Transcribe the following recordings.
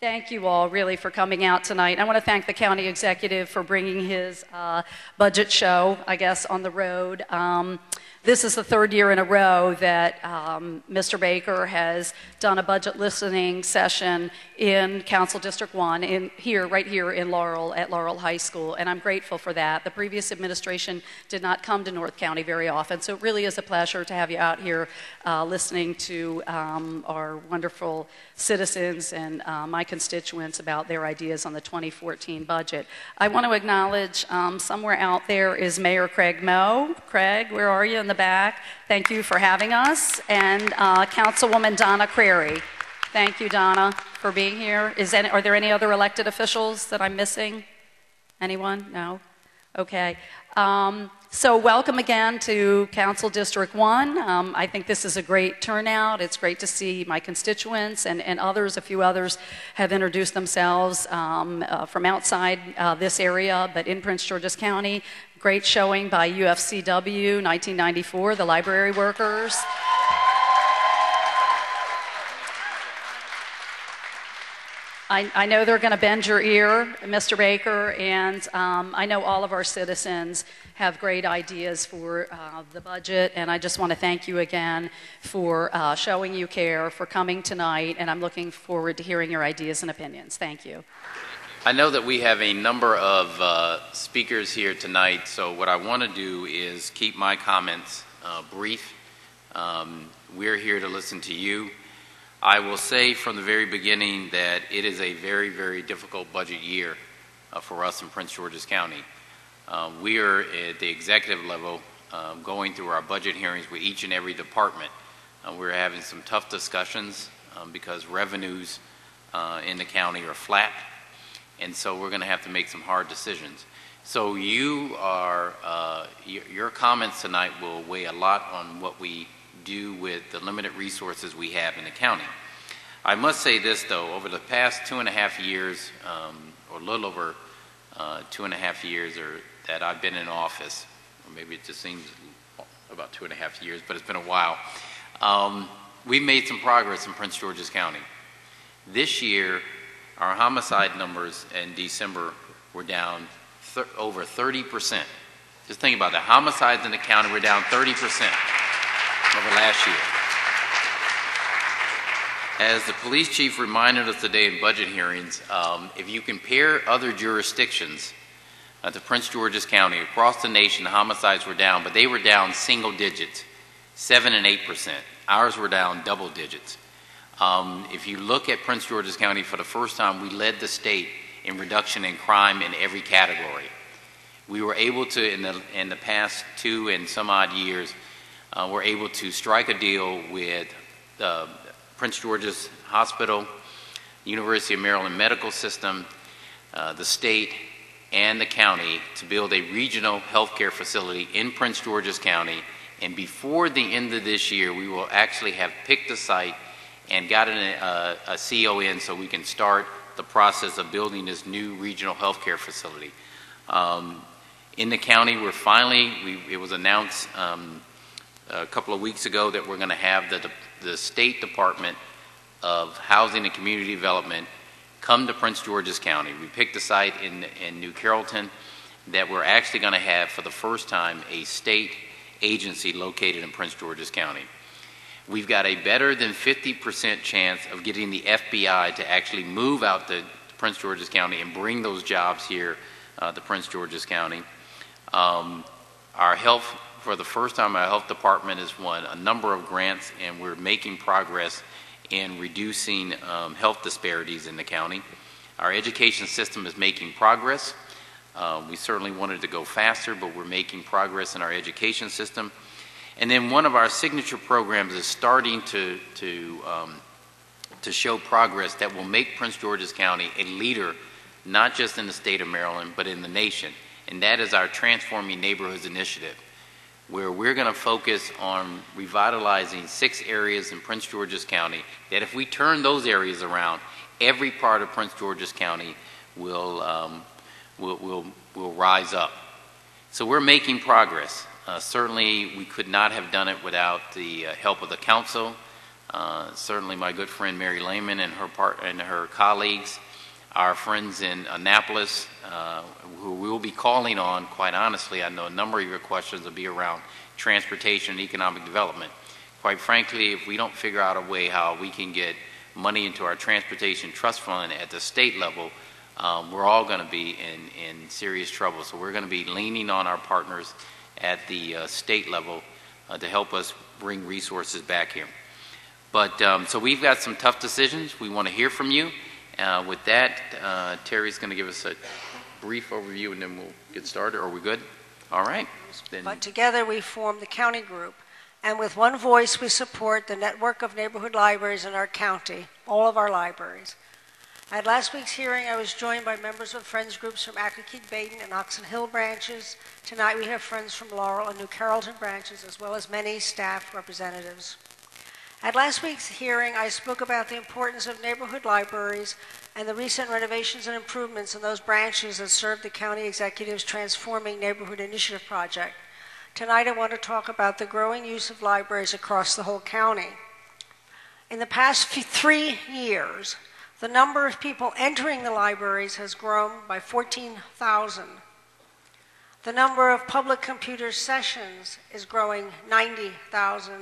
Thank you all really for coming out tonight. I want to thank the county executive for bringing his budget show, I guess, on the road. This is the third year in a row that Mr. Baker has done a budget listening session in Council District 1, right here in Laurel, at Laurel High School, and I'm grateful for that. The previous administration did not come to North County very often, so it really is a pleasure to have you out here listening to our wonderful citizens and my constituents about their ideas on the 2014 budget. I want to acknowledge somewhere out there is Mayor Craig Moe. Craig, where are you in the back? Thank you for having us. And Councilwoman Donna Crary. Thank you, Donna, for being here. Are there any other elected officials that I'm missing? Anyone? No? Okay. So welcome again to Council District 1. I think this is a great turnout. It's great to see my constituents and others. A few others have introduced themselves from outside this area, but in Prince George's County. Great showing by UFCW 1994, the library workers. I know they're going to bend your ear, Mr. Baker, and I know all of our citizens have great ideas for the budget, and I just want to thank you again for showing you care, for coming tonight, and I'm looking forward to hearing your ideas and opinions. Thank you. I know that we have a number of speakers here tonight, so what I want to do is keep my comments brief. We're here to listen to you. I will say from the very beginning that it is a very, very difficult budget year for us in Prince George's County. We are at the executive level going through our budget hearings with each and every department. We're having some tough discussions because revenues in the county are flat, and so we're going to have to make some hard decisions. So your comments tonight will weigh a lot on what we do with the limited resources we have in the county. I must say this though, over the past 2.5 years, or a little over 2.5 years that I've been in office, or maybe it just seems about 2.5 years, but it's been a while, we've made some progress in Prince George's County. This year, our homicide numbers in December were down over 30%. Just think about that. Homicides in the county were down 30%. Over last year. As the police chief reminded us today in budget hearings, if you compare other jurisdictions to Prince George's County, across the nation, the homicides were down, but they were down single digits, 7 and 8%. Ours were down double digits. If you look at Prince George's County, for the first time, we led the state in reduction in crime in every category. We were able to, in the past 2 and some odd years, we're able to strike a deal with Prince George's Hospital, University of Maryland Medical System, the state, and the county to build a regional healthcare facility in Prince George's County. And before the end of this year, we will actually have picked a site and gotten a CO in so we can start the process of building this new regional healthcare facility. In the county, we're finally, it was announced a couple of weeks ago that we're going to have the State Department of Housing and Community Development come to Prince George's County. We picked a site in New Carrollton that we're actually going to have for the first time a state agency located in Prince George's County. We've got a better than 50% chance of getting the FBI to actually move out to Prince George's County and bring those jobs here to Prince George's County. Our health, for the first time, our health department has won a number of grants, and we're making progress in reducing health disparities in the county. Our education system is making progress. We certainly wanted to go faster, but we're making progress in our education system. And then one of our signature programs is starting to show progress that will make Prince George's County a leader, not just in the state of Maryland, but in the nation. And that is our Transforming Neighborhoods Initiative, where we're going to focus on revitalizing 6 areas in Prince George's County, that if we turn those areas around, every part of Prince George's County will rise up. So we're making progress. Certainly we could not have done it without the help of the council, certainly my good friend Mary Lehman and her colleagues, our friends in Annapolis, who we'll be calling on, quite honestly. I know a number of your questions will be around transportation and economic development. Quite frankly, if we don't figure out a way how we can get money into our transportation trust fund at the state level, we're all going to be in serious trouble. So we're going to be leaning on our partners at the state level to help us bring resources back here. But so we've got some tough decisions. We want to hear from you. With that, Terry's going to give us a brief overview, and then we'll get started. Are we good? All right. Then. But together we form the county group, and with one voice we support the network of neighborhood libraries in our county, all of our libraries. At last week's hearing, I was joined by members of Friends groups from Accokeek, Baden, and Oxon Hill branches. Tonight we have friends from Laurel and New Carrollton branches, as well as many staff representatives. At last week's hearing, I spoke about the importance of neighborhood libraries and the recent renovations and improvements in those branches that serve the county executive's Transforming Neighborhood Initiative project. Tonight I want to talk about the growing use of libraries across the whole county. In the past 3 years, the number of people entering the libraries has grown by 14,000. The number of public computer sessions is growing 90,000.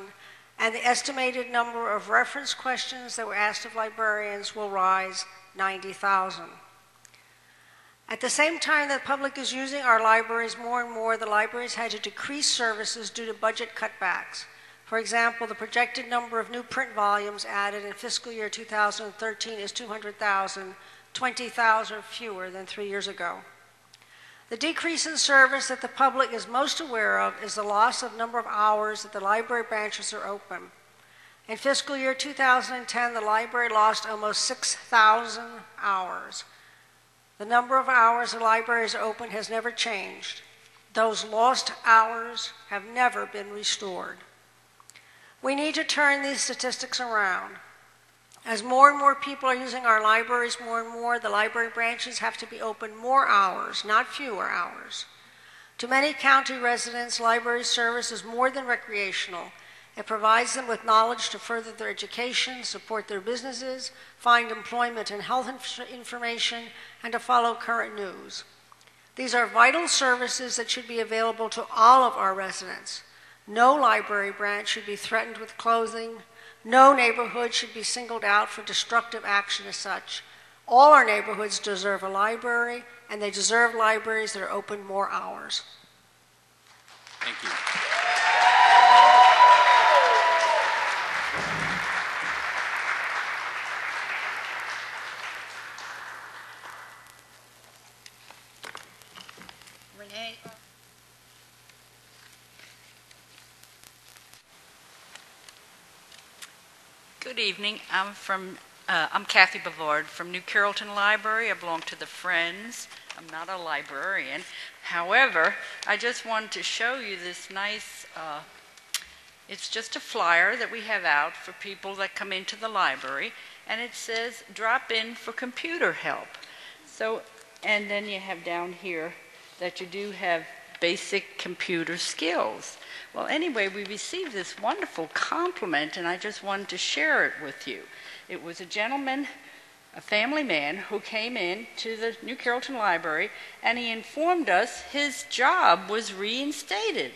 And the estimated number of reference questions that were asked of librarians will rise 90,000. At the same time that the public is using our libraries more and more, the libraries had to decrease services due to budget cutbacks. For example, the projected number of new print volumes added in fiscal year 2013 is 200,000, 20,000 fewer than 3 years ago. The decrease in service that the public is most aware of is the loss of number of hours that the library branches are open. In fiscal year 2010, the library lost almost 6,000 hours. The number of hours the libraries are open has never changed. Those lost hours have never been restored. We need to turn these statistics around. As more and more people are using our libraries more and more, the library branches have to be open more hours, not fewer hours. To many county residents, library service is more than recreational. It provides them with knowledge to further their education, support their businesses, find employment and health information, and to follow current news. These are vital services that should be available to all of our residents. No library branch should be threatened with closing. No neighborhood should be singled out for destructive action as such. All our neighborhoods deserve a library, and they deserve libraries that are open more hours. Thank you. Renee. Good evening. I'm Kathy Bavard from New Carrollton Library. I belong to the Friends. I'm not a librarian. However, I just wanted to show you this nice, it's just a flyer that we have out for people that come into the library, and it says, drop in for computer help. So, and then you have down here that you do have basic computer skills. Well, anyway, we received this wonderful compliment, and I just wanted to share it with you. It was a gentleman, a family man, who came in to the New Carrollton Library, and he informed us his job was reinstated.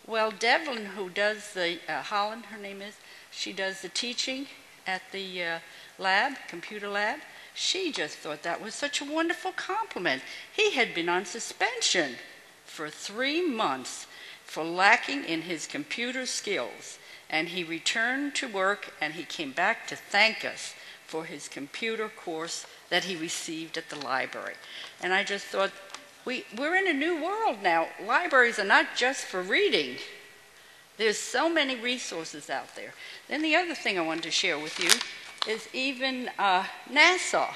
Well, Devlin, who does the, Holland, her name is, she does the teaching at the lab, computer lab. She just thought that was such a wonderful compliment. He had been on suspension for 3 months for lacking in his computer skills, and he returned to work, and he came back to thank us for his computer course that he received at the library. And I just thought, we're in a new world now. Libraries are not just for reading. There's so many resources out there. Then the other thing I wanted to share with you is even NASA.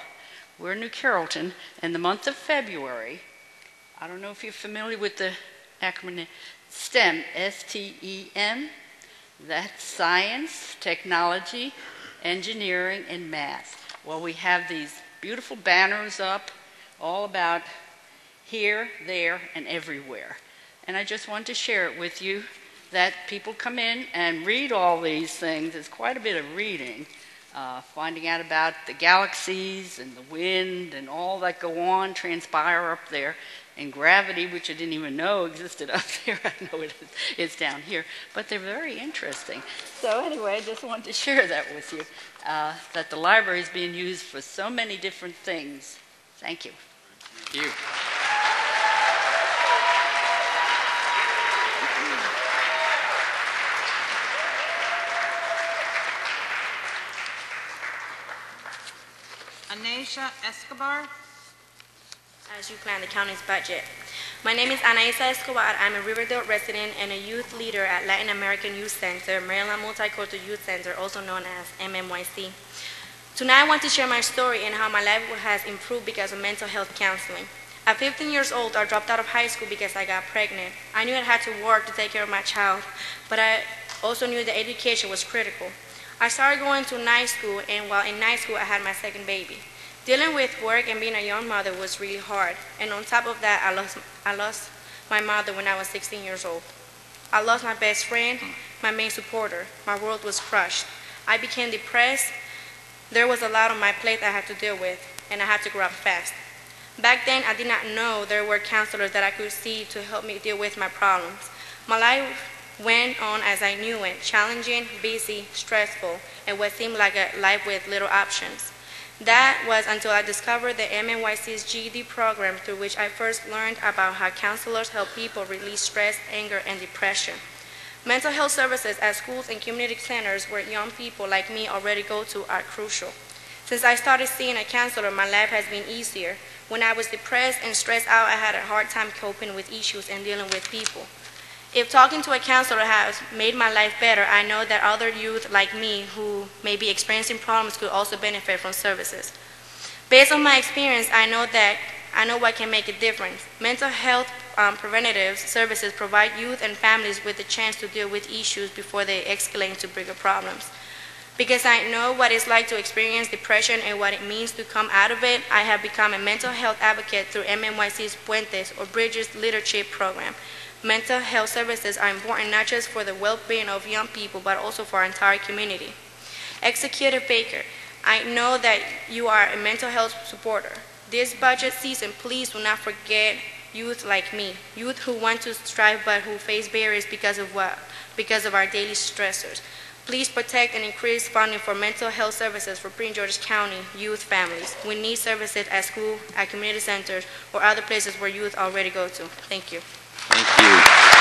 We're in New Carrollton, in the month of February. I don't know if you're familiar with the acronym STEM, S-T-E-M. That's science, technology, engineering, and math. Well, we have these beautiful banners up all about here, there, and everywhere. And I just wanted to share it with you that people come in and read all these things. It's quite a bit of reading, finding out about the galaxies and the wind and all that go on, transpire up there, and gravity, which I didn't even know existed up there. I know it's down here, but they're very interesting. So anyway, I just wanted to share that with you, that the library is being used for so many different things. Thank you. Thank you. Anaisha Escobar. As you plan the county's budget. My name is Anaisa Escobar. I'm a Riverdale resident and a youth leader at Latin American Youth Center, Maryland Multicultural Youth Center, also known as MMYC. Tonight I want to share my story and how my life has improved because of mental health counseling. At 15 years old, I dropped out of high school because I got pregnant. I knew I had to work to take care of my child, but I also knew that education was critical. I started going to night school, and while in night school, I had my second baby. Dealing with work and being a young mother was really hard, and on top of that, I lost my mother when I was 16 years old. I lost my best friend, my main supporter. My world was crushed. I became depressed. There was a lot on my plate I had to deal with, and I had to grow up fast. Back then, I did not know there were counselors that I could see to help me deal with my problems. My life went on as I knew it, challenging, busy, stressful, and what seemed like a life with little options. That was until I discovered the MNYC's GED program, through which I first learned about how counselors help people release stress, anger, and depression. Mental health services at schools and community centers where young people like me already go to are crucial. Since I started seeing a counselor, my life has been easier. When I was depressed and stressed out, I had a hard time coping with issues and dealing with people. If talking to a counselor has made my life better, I know that other youth like me who may be experiencing problems could also benefit from services. Based on my experience, I know what can make a difference. Mental health preventative services provide youth and families with the chance to deal with issues before they escalate into bigger problems. Because I know what it's like to experience depression and what it means to come out of it, I have become a mental health advocate through MNYC's Puentes or Bridges Leadership Program. Mental health services are important not just for the well-being of young people, but also for our entire community. Executive Baker, I know that you are a mental health supporter. This budget season, please do not forget youth like me, youth who want to strive but who face barriers because of our daily stressors. Please protect and increase funding for mental health services for Prince George's County youth families. We need services at school, at community centers, or other places where youth already go to. Thank you. Thank you.